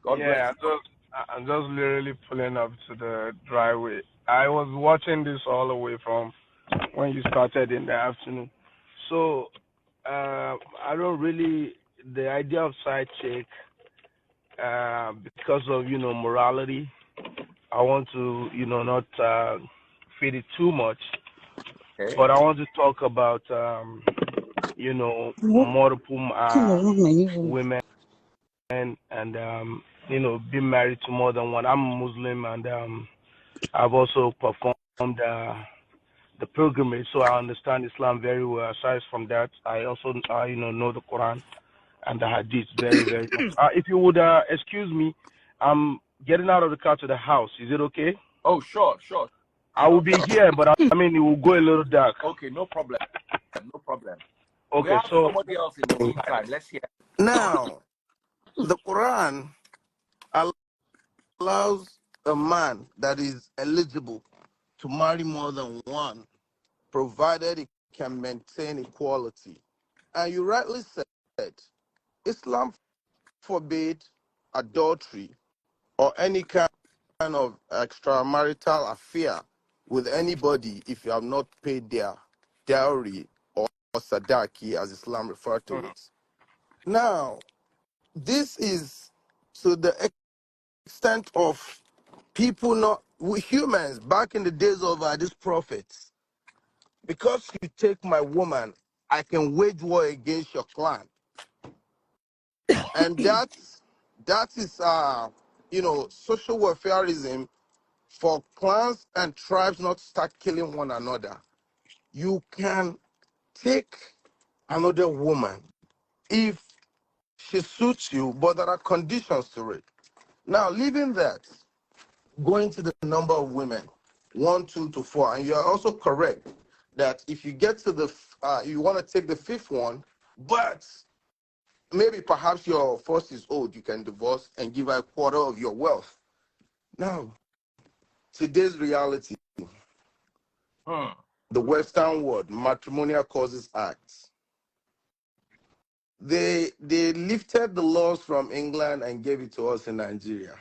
God bless. Yeah, I'm just literally pulling up to the driveway. I was watching this all the way from when you started in the afternoon. So I don't really the idea of side chick because of morality. I want to not feed it too much, Okay. but I want to talk about multiple women and being married to more than one. I'm a Muslim and I've also performed the pilgrimage, so I understand Islam very well. Aside from that, I also know the Quran and the Hadith very very much. If you would excuse me, I'm getting out of the car to the house. Is it okay? Oh, sure, sure, I will sure. be here, but I mean it will go a little dark. Okay, no problem. No problem. We Okay, have so somebody else in the meantime. Let's hear. Now, the Quran allows a man that is eligible to marry more than one, provided he can maintain equality. And you rightly said, Islam forbade adultery or any kind of extramarital affair with anybody if you have not paid their dowry or sadaki, as Islam referred to it. Now, this is to the extent of people not, we humans, back in the days of these prophets, because you take my woman, I can wage war against your clan. And that is social warfareism for clans and tribes not to start killing one another. You can take another woman if she suits you, but there are conditions to it. Now, leaving that, going to the number of women, 1, 2 to 4, and you are also correct that if you get to the, you want to take the fifth one, but maybe perhaps your first is old, you can divorce and give her a quarter of your wealth. Now, today's reality, the Western world, matrimonial causes acts. They lifted the laws from England and gave it to us in Nigeria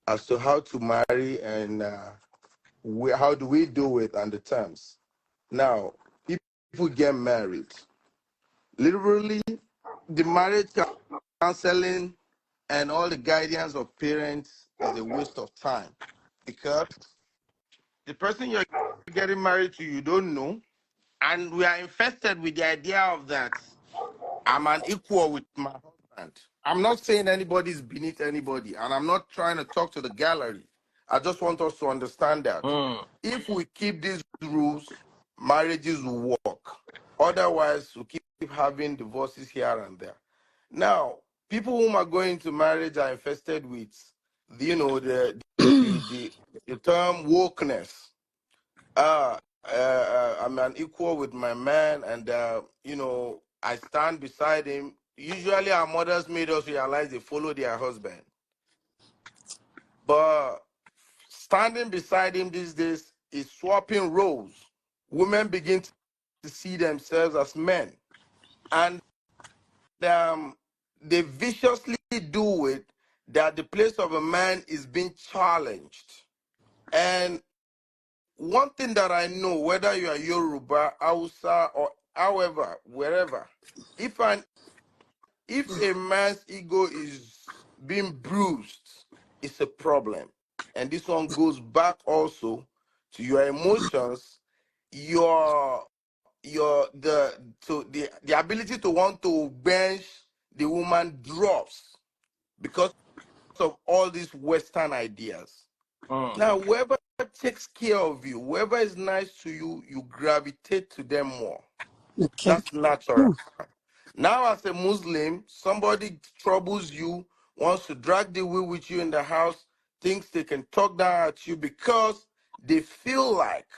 as to how to marry and how do we do it and the terms. Now, people get married. Literally, the marriage counseling and all the guidance of parents is a waste of time because the person you're getting married to, you don't know. And we are infested with the idea of that I'm an equal with my husband. I'm not saying anybody's beneath anybody, and I'm not trying to talk to the gallery. I just want us to understand that if we keep these rules, marriages will work. Otherwise, we'll keep having divorces here and there. Now, people whom are going to marriage are infested with, the term wokeness. I'm an equal with my man, and I stand beside him. Usually, our mothers made us realize they follow their husband, but standing beside him these days is swapping roles. Women begin to see themselves as men, and they viciously do it that the place of a man is being challenged. And one thing that I know, whether you are Yoruba, Hausa, or however, wherever, if a man's ego is being bruised, it's a problem. And this one goes back also to your emotions, the ability to want to bench the woman drops because of all these Western ideas. Now, whoever takes care of you, whoever is nice to you, you gravitate to them more. Okay. That's natural. Now, as a Muslim, somebody troubles you, wants to drag the wheel with you in the house, thinks they can talk down at you because they feel like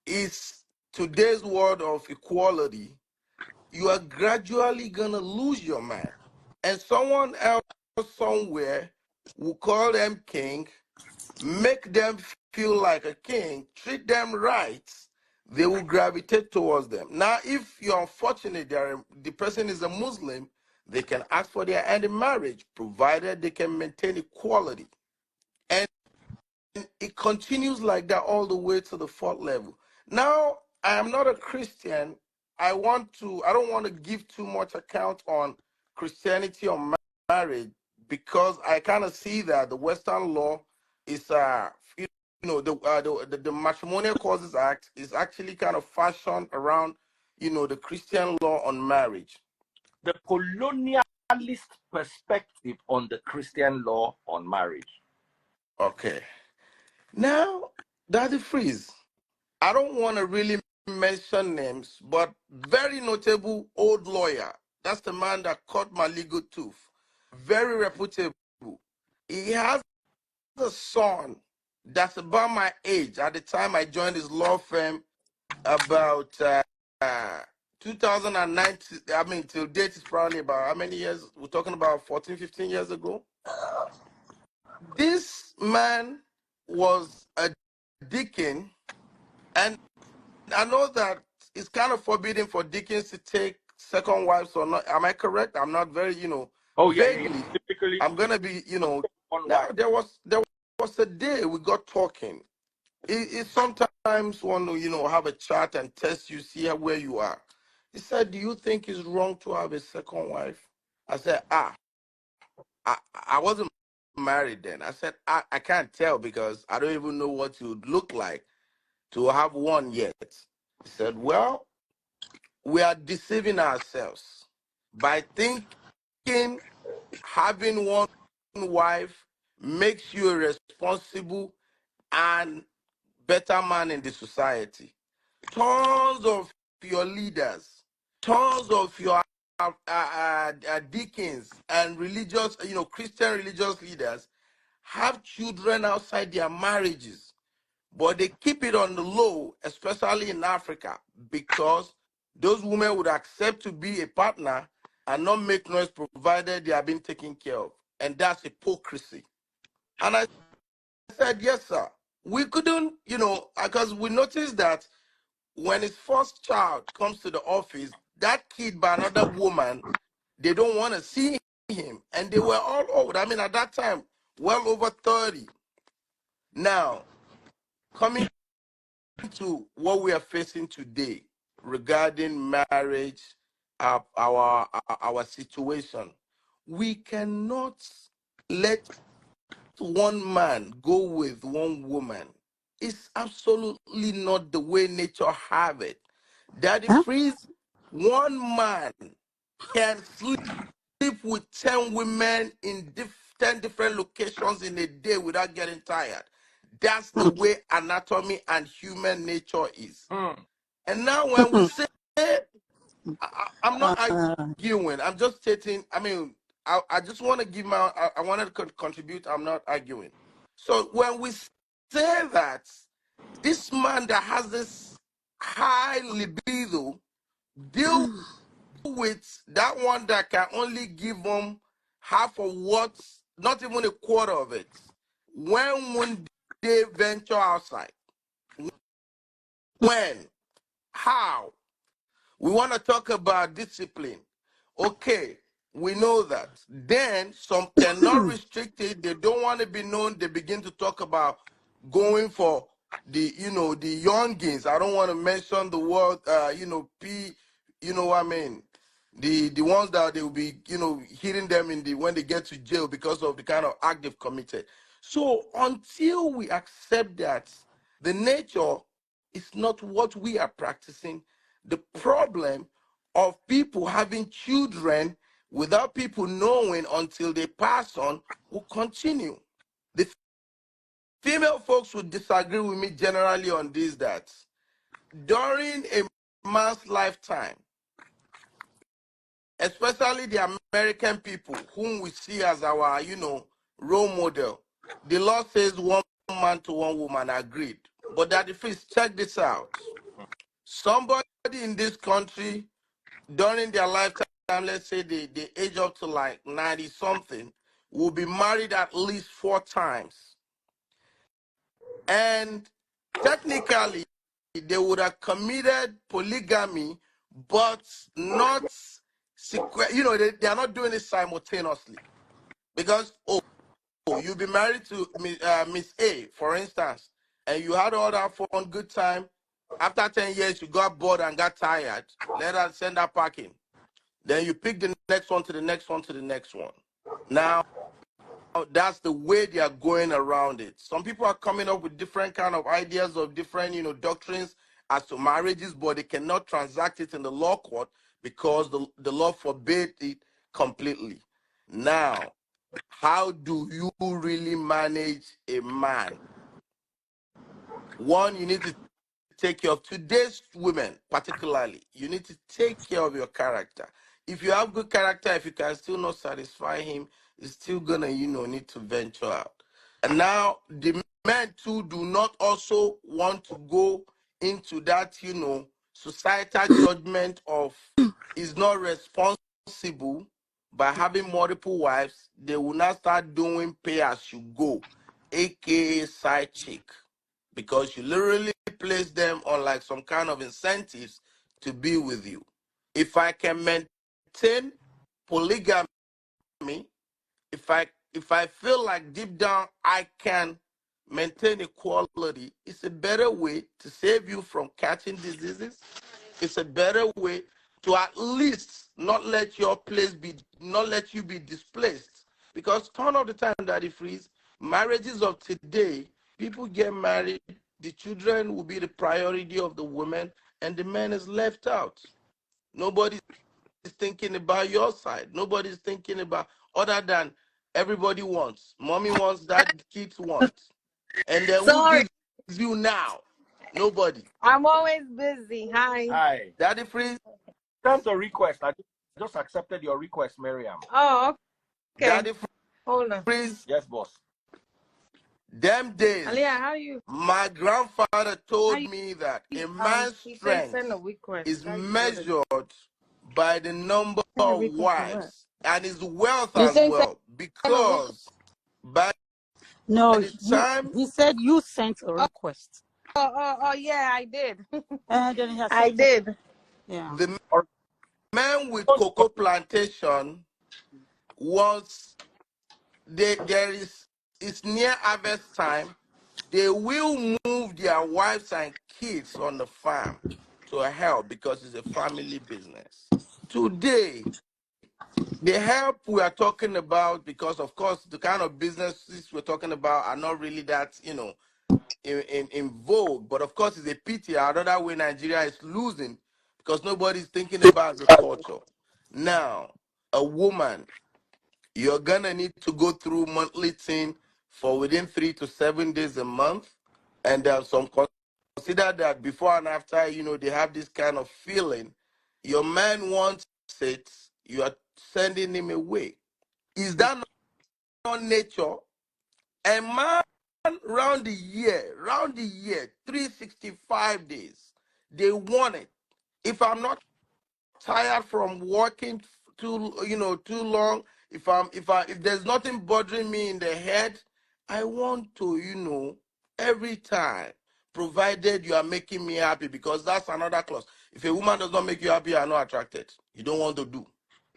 it's today's world of equality. You are gradually going to lose your man. And someone else somewhere will call them king, make them feel like a king, treat them right, they will gravitate towards them. Now, if you're unfortunate, the person is a Muslim, they can ask for their hand in marriage, provided they can maintain equality. And it continues like that all the way to the fourth level. Now, I am not a Christian. I don't want to give too much account on Christianity or marriage, because I kind of see that the Western law is the Matrimonial Causes Act is actually kind of fashioned around the Christian law on marriage. The colonialist perspective on the Christian law on marriage. Okay. Now, Daddy Freeze, I don't want to really mention names, but very notable old lawyer. That's the man that cut my legal tooth. Very reputable. He has a son that's about my age at the time I joined his law firm, about 2009. I mean, till date is probably about how many years? We're talking about 14, 15 years ago. This man was a deacon, and I know that it's kind of forbidden for deacons to take second wives or not. Am I correct? I'm not very, vaguely. Yeah. Typically, I'm gonna be, Now there was a day we got talking. It sometimes want to, have a chat and test you, see where you are. He said, "Do you think it's wrong to have a second wife?" I said, I wasn't married then. I said, I can't tell because I don't even know what you would look like to have one yet. He said, well, we are deceiving ourselves by thinking having one wife makes you a responsible and better man in the society. Tons of your leaders, tons of your deacons and religious, Christian religious leaders have children outside their marriages, but they keep it on the low, especially in Africa, because those women would accept to be a partner and not make noise provided they are being taken care of. And that's hypocrisy. And I said, yes, sir. We couldn't, because we noticed that when his first child comes to the office, that kid by another woman, they don't want to see him. And they were all old. I mean, at that time, well over 30. Now, coming to what we are facing today regarding marriage, our situation, we cannot let one man go with one woman. It's absolutely not the way nature have it. Daddy Freeze, one man can sleep with 10 women in 10 different locations in a day without getting tired. That's the way anatomy and human nature is. And now when we say, I'm not arguing, I'm just stating, I mean, I just want to give I wanted to contribute, I'm not arguing. So when we say that this man that has this high libido deal with that one that can only give him half of what, not even a quarter of it, when they venture outside? When? How? We want to talk about discipline. Okay, we know that. Then some cannot restrict it. They don't want to be known. They begin to talk about going for the youngins. I don't want to mention the word, what I mean? The ones that they will be, hitting them when they get to jail because of the kind of act they've committed. So until we accept that the nature is not what we are practicing, the problem of people having children without people knowing until they pass on will continue. The female folks would disagree with me generally on this, that during a man's lifetime, especially the American people whom we see as our, role model, the law says one man to one woman, agreed. But that if we check this out, somebody in this country during their lifetime, let's say they age up to like 90 something, will be married at least 4 times. And technically, they would have committed polygamy, but not they are not doing it simultaneously. Because, you'll be married to Miss A, for instance, and you had all that fun, good time. After 10 years, you got bored and got tired. Let her send her packing. Then you pick the next one to the next one to the next one. Now, that's the way they are going around it. Some people are coming up with different kind of ideas of different, doctrines as to marriages, but they cannot transact it in the law court because the law forbade it completely. Now, how do you really manage a man? One, you need to take care of today's women, particularly. You need to take care of your character. If you have good character, if you can still not satisfy him, he's still gonna, need to venture out. And now the men too do not also want to go into that, societal judgment of is not responsible by having multiple wives. They will not start doing pay as you go, aka side chick, because you literally place them on like some kind of incentives to be with you. If I can maintain polygamy, if I feel like deep down I can maintain equality, it's a better way to save you from catching diseases. It's a better way to at least not let you be displaced. Because turn of the time, Daddy Freeze, marriages of today, people get married, the children will be the priority of the women, and the man is left out. Nobody's thinking about your side. Nobody's thinking about other than everybody wants. Mommy wants, that kids want. And then who gives you now? Nobody. I'm always busy. Hi. Daddy Freeze. Sent a request. I just accepted your request, Miriam. Oh, okay. Daddy Hold on. Freeze. Yes, boss. Them days, Aliyah, how you? my grandfather told me that a man's strength is measured by the number of wives and his wealth as well. Because by No, the time he said you sent a request. Oh, yeah, I did. And then he has I did. Yeah. the man with cocoa plantation was it's near harvest time, they will move their wives and kids on the farm to help because it's a family business. Today, the help we are talking about, because of course the kind of businesses we're talking about are not really that, in vogue, but of course it's a pity. Another way Nigeria is losing because nobody's thinking about agriculture. Now, a woman, you're gonna need to go through monthly thing for within 3 to 7 days a month, and some consider that before and after, they have this kind of feeling. Your man wants it, you are sending him away. Is that not nature? A man round the year, 365 days, they want it. If I'm not tired from working too long, if there's nothing bothering me in the head, I want to, every time, provided you are making me happy, because that's another clause. If a woman does not make you happy, you are not attracted. You don't want to do.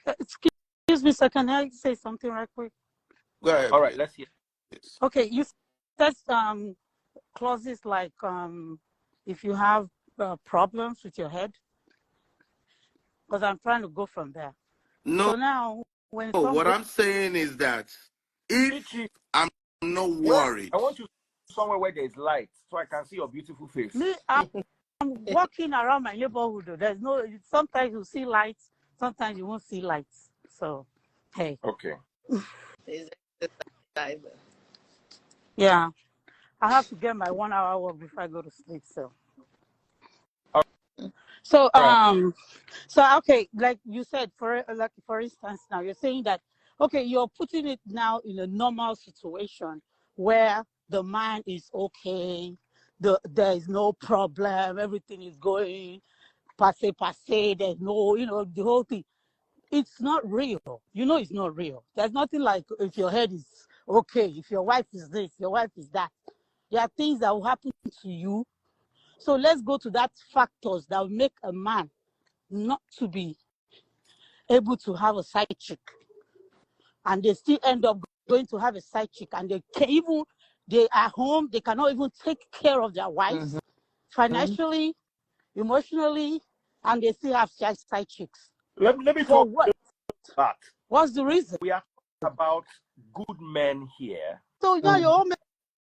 Excuse me, sir. Can I say something right quick? Go ahead. All right, let's hear. Okay, you said clauses like if you have problems with your head, because I'm trying to go from there. No. So now, What I'm saying is that if I'm not worried, I want you somewhere where there's light so I can see your beautiful face. Me, I'm walking around my neighborhood. There's no. Sometimes you see lights. Sometimes you won't see lights. So, hey. Okay. Yeah, I have to get my 1 hour walk before I go to sleep. So, okay, like you said, for instance, now you're saying that, okay, you're putting it now in a normal situation where the man is okay, there is no problem, everything is going passe, there's no, the whole thing. It's not real. It's not real. There's nothing like if your head is okay, if your wife is this, your wife is that. There are things that will happen to you. So let's go to that factors that will make a man not to be able to have a side chick, and they still end up going to have a side chick, and they are home, they cannot even take care of their wives financially, emotionally, and they still have side chicks. Let me For talk what? that. What's the reason? We are talking about good men here. So now you're all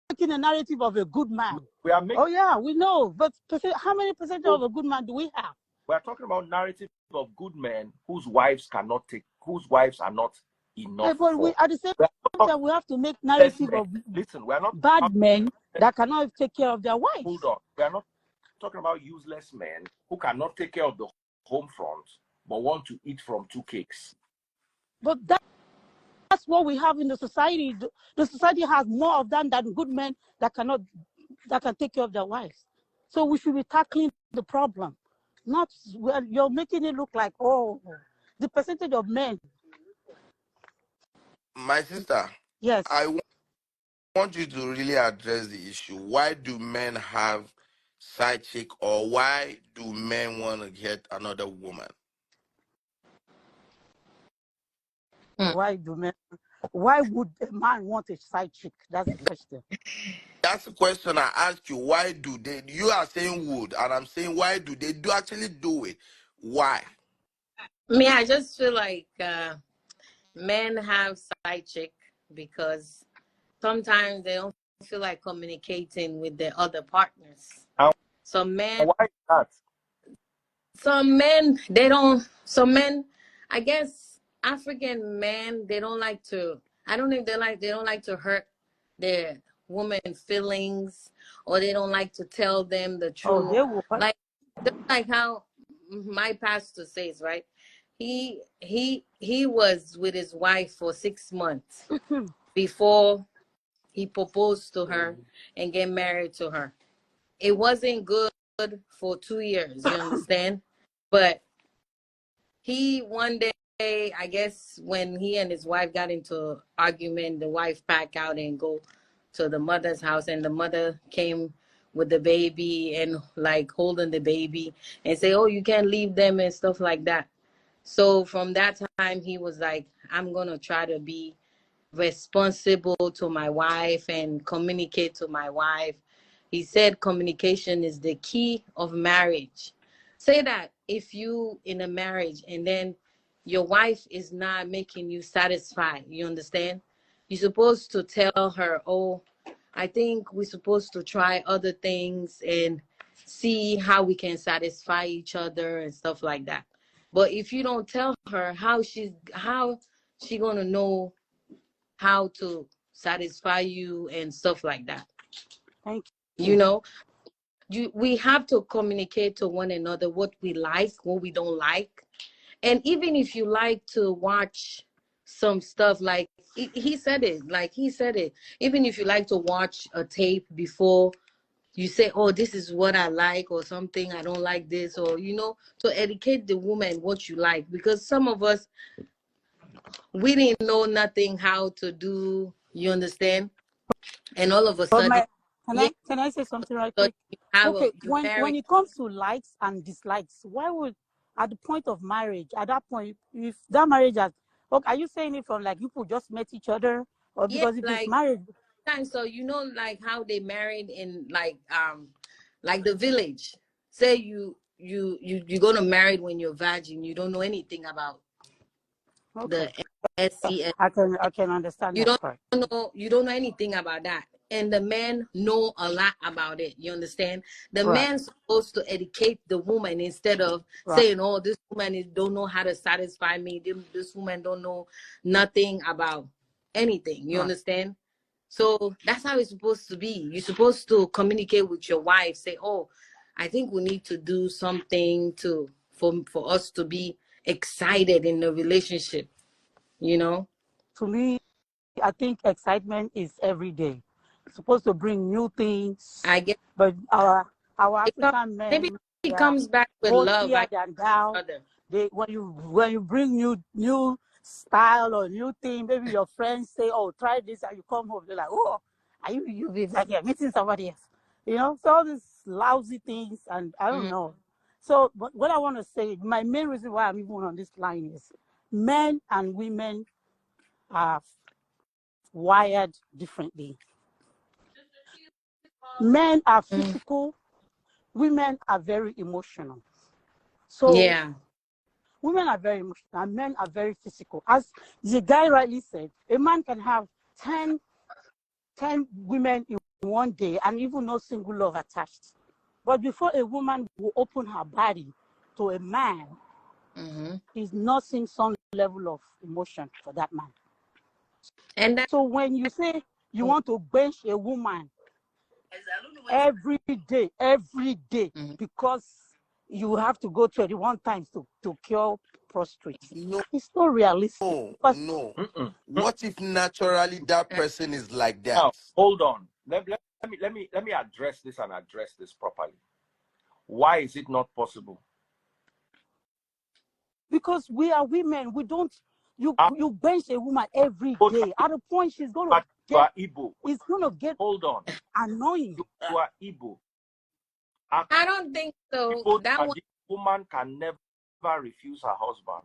making a narrative of a good man. We are making. Oh yeah, we know. But how many percent of a good man do we have? We are talking about narrative of good men whose wives are not enough. Yeah, but for. at the same time, we have to make Yes, narrative of listen, we are not bad men that cannot take care of their wives. Hold on. We are not talking about useless men who cannot take care of the home front but want to eat from two cakes. But that's what we have in the society. The society has more of that than good men that can take care of their wives. So we should be tackling the problem. Not, well, you're making it look like, oh, the percentage of men. My sister, Yes. I want you to really address the issue. Why do men have side chick, or why do men want to get another woman? Why would a man want a side chick? That's the question. That's the question I ask you. Why do they? You are saying would, and I'm saying why do they actually do it? Why? Me, I just feel like men have side chick because sometimes they don't feel like communicating with their other partners. Some men, why is that? Some men, they don't. Some men, I guess African men, they don't like to. I don't know if they don't like to hurt their woman's feelings, or they don't like to tell them the truth. Oh, they will. Just like how my pastor says, right? He was with his wife for 6 months before he proposed to her and get married to her. It wasn't good for 2 years, you understand? But he one day, I guess when he and his wife got into argument, the wife packed out and go to the mother's house, and the mother came with the baby and like holding the baby and say, oh, you can't leave them and stuff like that. So from that time, he was like, I'm going to try to be responsible to my wife and communicate to my wife. He said communication is the key of marriage. Say that if you in a marriage and then your wife is not making you satisfied, you understand? You're supposed to tell her, oh, I think we're supposed to try other things and see how we can satisfy each other and stuff like that. But if you don't tell her how she gonna know how to satisfy you and stuff like that. Thank you. You know, we have to communicate to one another what we like, what we don't like. And even if you like to watch some stuff, like he said it, even if you like to watch a tape before you say, oh, this is what I like, or something, I don't like this, or, to educate the woman what you like. Because some of us, we didn't know nothing how to do, you understand? And all of a sudden, can I say something right quick? Okay, when it comes to likes and dislikes, why would, at the point of marriage, at that point, if that marriage has, okay, are you saying it from like you people just met each other, or because if it's marriage? So like how they married in like the village. Say you're gonna marry when you're virgin, you don't know anything about the SCS. I can understand. You don't know anything about that, and the men know a lot about it. You understand? The man's supposed to educate the woman instead of saying, "Oh, this woman don't know how to satisfy me. This woman don't know nothing about anything." You understand? So that's how it's supposed to be. You're supposed to communicate with your wife. Say, "Oh, I think we need to do something for us to be excited in the relationship." To me, I think excitement is every day. It's supposed to bring new things. I get, but our African men, maybe it comes back with love. When you bring new style or new thing, maybe your friends say, "Oh, try this," and you come home, they're like, "Oh, are you be like you're meeting somebody else?" So all these lousy things, and I don't know. So, but what I want to say, my main reason why I'm even on this line is, men and women are wired differently. Men are physical, women are very emotional. So Yeah. women are very emotional and men are very physical. As the guy rightly said, a man can have 10 women in one day and even no single love attached. But before a woman will open her body to a man, is not seeing some level of emotion for that man. And that, so when you say you want to bench a woman every day, because you have to go 21 times to cure prostrate, No, it's not realistic. no. What if naturally that person is like that? Now, hold on. Let me address this and address this properly. Why is it not possible? Because we are women. We don't. You bench a woman every day. At a point, she's going to get. It's going to get. Hold on. Annoying. You are Igbo. I don't think so. That woman can never refuse her husband.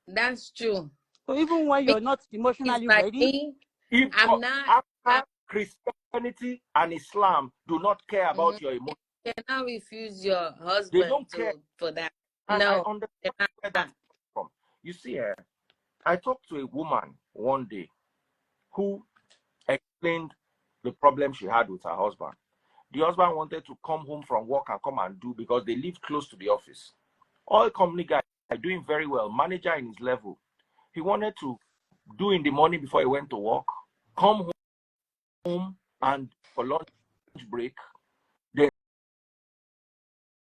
That's true. So even when you're not emotionally like ready, me, I'm not. Christianity and Islam do not care about your emotions. You cannot refuse your husband. They don't care for that. And no. I understand where that's from. You see, I talked to a woman one day who explained the problem she had with her husband. The husband wanted to come home from work and come and do, because they lived close to the office. Oil company guy doing very well, manager in his level. He wanted to do in the morning before he went to work, come home and for lunch break,